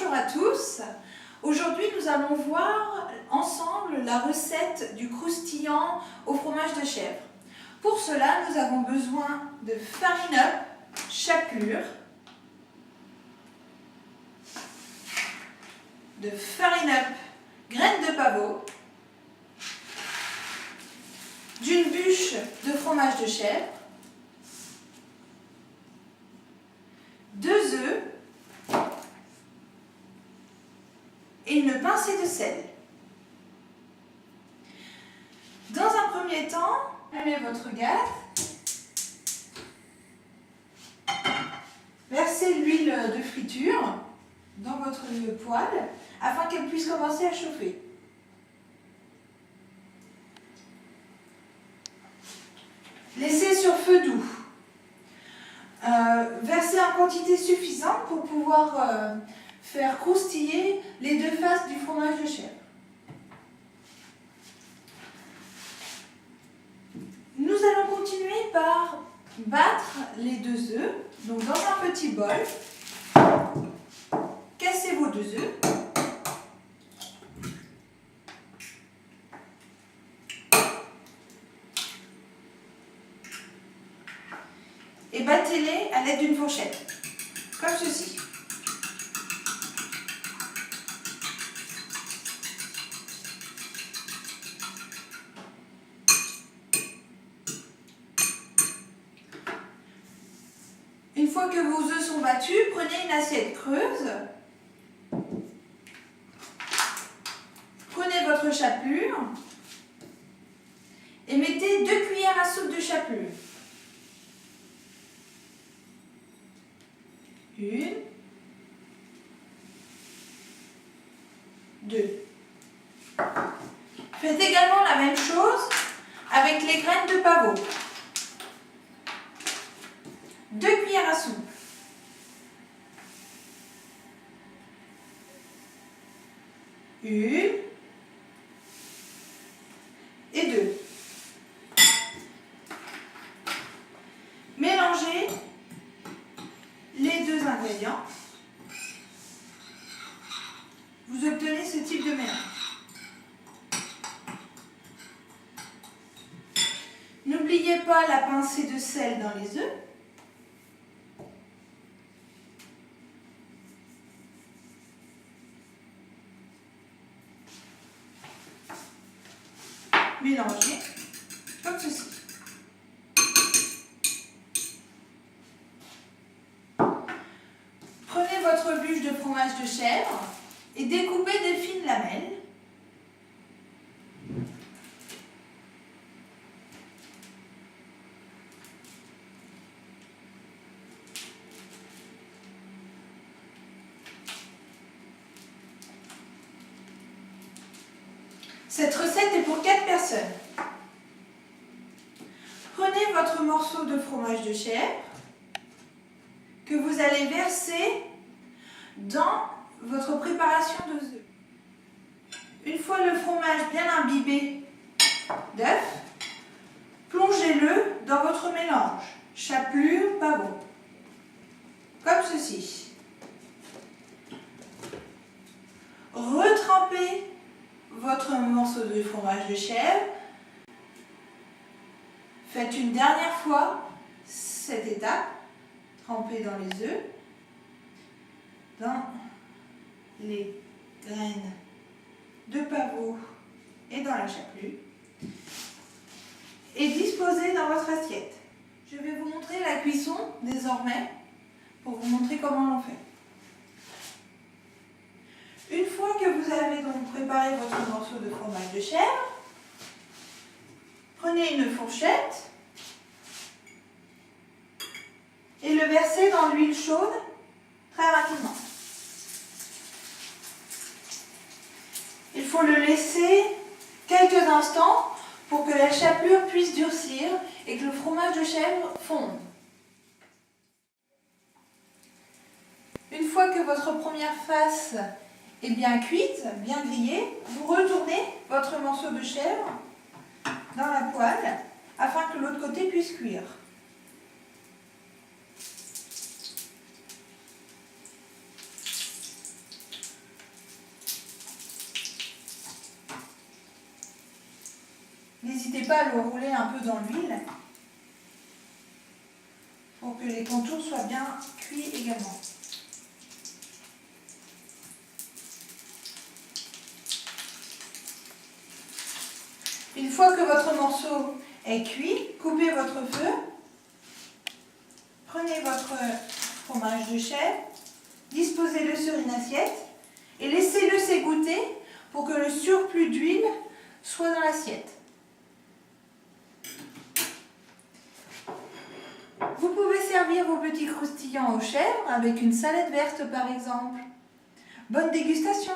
Bonjour à tous. Aujourd'hui, nous allons voir ensemble la recette du croustillant au fromage de chèvre. Pour cela, nous avons besoin de farine up, chapelure, de farine up, graines de pavot, d'une bûche de fromage de chèvre, 2 œufs et une pincée de sel. Dans un premier temps, allumez votre gaz, versez l'huile de friture dans votre poêle afin qu'elle puisse commencer à chauffer. Laissez sur feu doux. Versez en quantité suffisante pour pouvoir faire croustiller les deux faces du fromage de chèvre. Nous allons continuer par battre les 2 œufs. Donc dans un petit bol, cassez vos 2 œufs. Et battez-les à l'aide d'une fourchette, comme ceci. Une fois que vos œufs sont battus, prenez une assiette creuse, prenez votre chapelure et mettez 2 cuillères à soupe de chapelure. 1, 2. Faites également la même chose avec les graines de pavot. 2 cuillères à soupe. 1 et 2. Mélangez les 2 ingrédients. Vous obtenez ce type de mélange. N'oubliez pas la pincée de sel dans les œufs. Mélangez comme ceci. Prenez votre bûche de fromage de chèvre et découpez des fines lamelles. Cette recette est pour 4 personnes. Prenez votre morceau de fromage de chèvre que vous allez verser dans votre préparation d'œufs. Une fois le fromage bien imbibé d'œuf, plongez-le dans votre mélange, chapelure, pavot, comme ceci. Retrempez votre morceau de fromage de chèvre. Faites une dernière fois cette étape, trempez dans les œufs, dans les graines de pavot et dans la chapelure, et disposez dans votre assiette. Je vais vous montrer la cuisson désormais pour vous montrer comment l'on fait. Une fois que vous avez donc préparé votre morceau de fromage de chèvre, prenez une fourchette et le versez dans l'huile chaude très rapidement. Il faut le laisser quelques instants pour que la chapelure puisse durcir et que le fromage de chèvre fonde. Une fois que votre première face est bien cuite, bien grillée, vous retournez votre morceau de chèvre dans la poêle afin que l'autre côté puisse cuire. N'hésitez pas à le rouler un peu dans l'huile pour que les contours soient bien cuits également. Une fois que votre morceau est cuit, coupez votre feu, prenez votre fromage de chèvre, disposez-le sur une assiette et laissez-le s'égoutter pour que le surplus d'huile soit dans l'assiette. Vous pouvez servir vos petits croustillants aux chèvres avec une salade verte par exemple. Bonne dégustation!